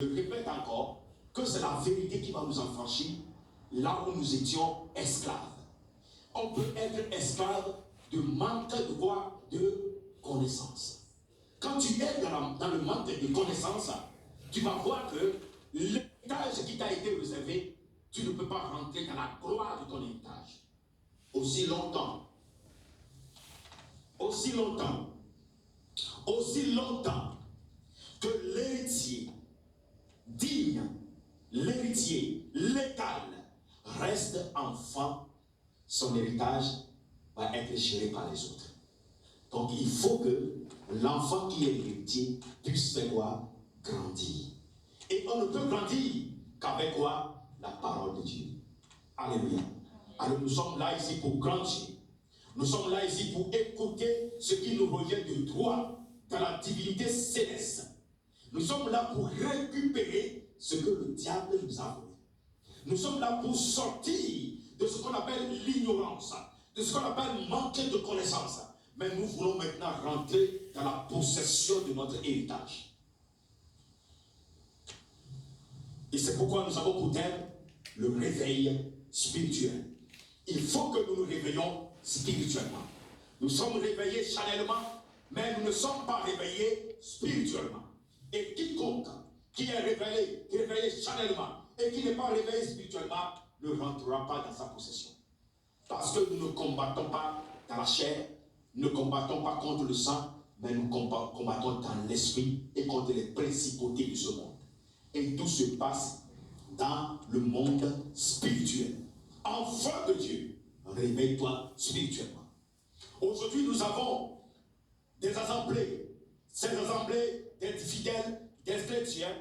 Je répète encore que c'est la vérité qui va nous affranchir là où nous étions esclaves. On peut être esclave de manque de quoi? De connaissance. Quand tu es dans le manque de connaissance, tu vas voir que l'héritage qui t'a été réservé, tu ne peux pas rentrer dans la gloire de ton héritage. Aussi longtemps que l'héritier digne, l'héritier légal reste enfant, son héritage va être géré par les autres. Donc il faut que l'enfant qui est l'héritier puisse faire quoi? Grandir. Et on ne peut grandir qu'avec quoi? La parole de Dieu. Alléluia. Alors nous sommes là ici pour grandir. Nous sommes là ici pour écouter ce qui nous revient de droit dans la divinité céleste. Nous sommes là pour récupérer ce que le diable nous a volé. Nous sommes là pour sortir de ce qu'on appelle l'ignorance, de ce qu'on appelle manquer de connaissance. Mais nous voulons maintenant rentrer dans la possession de notre héritage. Et c'est pourquoi nous avons pour thème le réveil spirituel. Il faut que nous nous réveillons spirituellement. Nous sommes réveillés charnellement, mais nous ne sommes pas réveillés spirituellement. Et quiconque qui est réveillé charnellement et qui n'est pas réveillé spirituellement ne rentrera pas dans sa possession. Parce que nous ne combattons pas dans la chair, nous ne combattons pas contre le sang, mais nous combattons dans l'esprit et contre les principautés de ce monde. Et tout se passe dans le monde spirituel. Enfant de Dieu, réveille-toi spirituellement. Aujourd'hui, nous avons des assemblées, ces assemblées des fidèles, des chrétiens,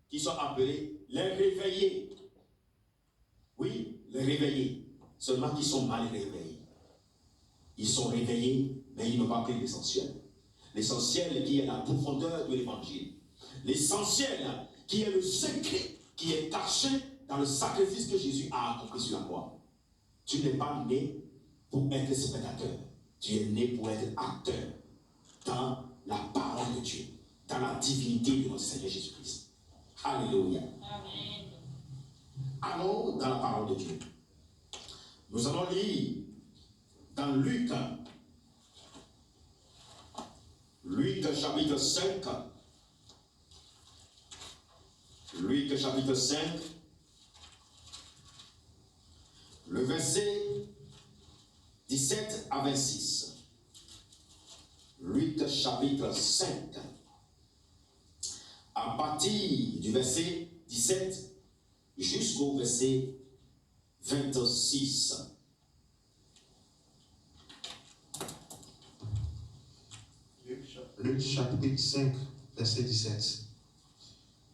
qui sont appelés les réveillés. Oui, les réveillés, seulement qui sont mal réveillés. Ils sont réveillés, mais ils n'ont pas pris l'essentiel. L'essentiel qui est la profondeur de l'évangile. L'essentiel qui est le secret, qui est caché dans le sacrifice que Jésus a accompli sur la croix. Tu n'es pas né pour être spectateur. Tu es né pour être acteur dans la parole de Dieu, dans la divinité de notre Seigneur Jésus-Christ. Alléluia. Amen. Allons dans la parole de Dieu. Nous allons lire dans Luc chapitre 5. Luc chapitre 5, le verset 17 à 26. Luc chapitre 5, à partir du verset 17 jusqu'au verset 26. Luc chapitre 5, verset 17.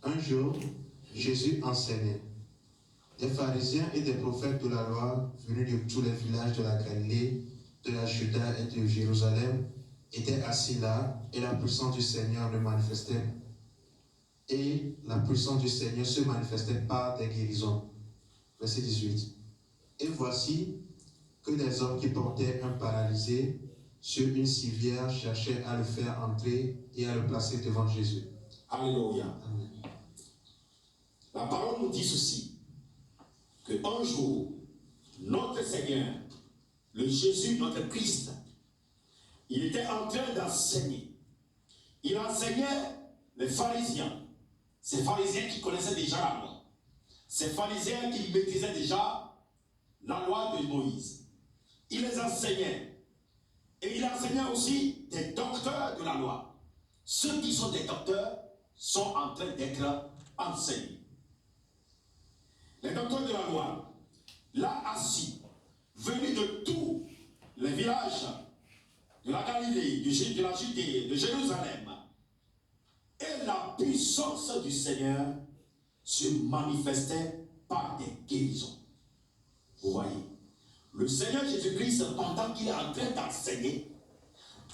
Un jour, Jésus enseignait. Des pharisiens et des prophètes de la loi, venus de tous les villages de la Galilée, de la Judée et de Jérusalem, étaient assis là, et la puissance du Seigneur le manifestait. Et la puissance du Seigneur se manifestait par des guérisons. Verset 18. Et voici que des hommes qui portaient un paralysé sur une civière cherchaient à le faire entrer et à le placer devant Jésus. Alléluia. Amen. La parole nous dit ceci, qu'un jour, notre Seigneur, le Jésus, notre Christ, il était en train d'enseigner. Il enseignait les pharisiens, ces pharisiens qui connaissaient déjà la loi, ces pharisiens qui maîtrisaient déjà la loi de Moïse. Il les enseignait. Et il enseignait aussi des docteurs de la loi. Ceux qui sont des docteurs sont en train d'être enseignés. Les docteurs de la loi, là assis, venus de tous les villages de la Galilée, de la Judée, de Jérusalem, et la puissance du Seigneur se manifestait par des guérisons. Vous voyez, le Seigneur Jésus-Christ, pendant qu'il est en train d'enseigner,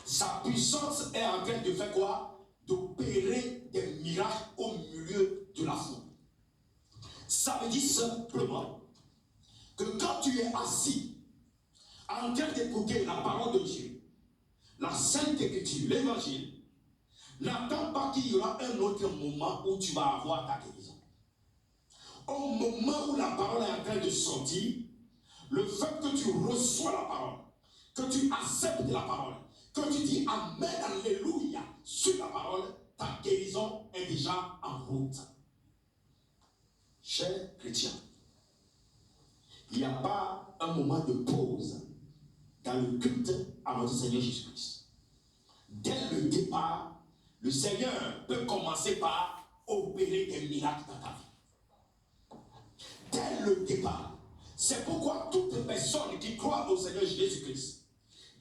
sa puissance est en train de faire quoi? D'opérer des miracles au milieu de la foule. Ça veut dire simplement que quand tu es assis en train d'écouter la parole de Dieu, la Sainte Écriture, l'Évangile, N'attends pas qu'il y aura un autre moment où tu vas avoir ta guérison. Au moment où la parole est en train de sortir, le fait que tu reçois la parole, que tu acceptes la parole, que tu dis Amen, Alléluia sur la parole, ta guérison est déjà en route. Chers chrétiens, il n'y a pas un moment de pause dans le culte à notre Seigneur Jésus-Christ. Dès le départ, le Seigneur peut commencer par opérer des miracles dans ta vie. Dès le départ. C'est pourquoi toute personne qui croit au Seigneur Jésus-Christ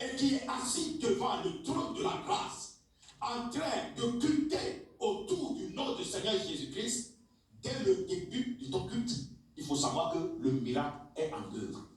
et qui est assis devant le trône de la grâce, en train de culter autour du nom du Seigneur Jésus-Christ, dès le début de ton culte, il faut savoir que le miracle est en œuvre.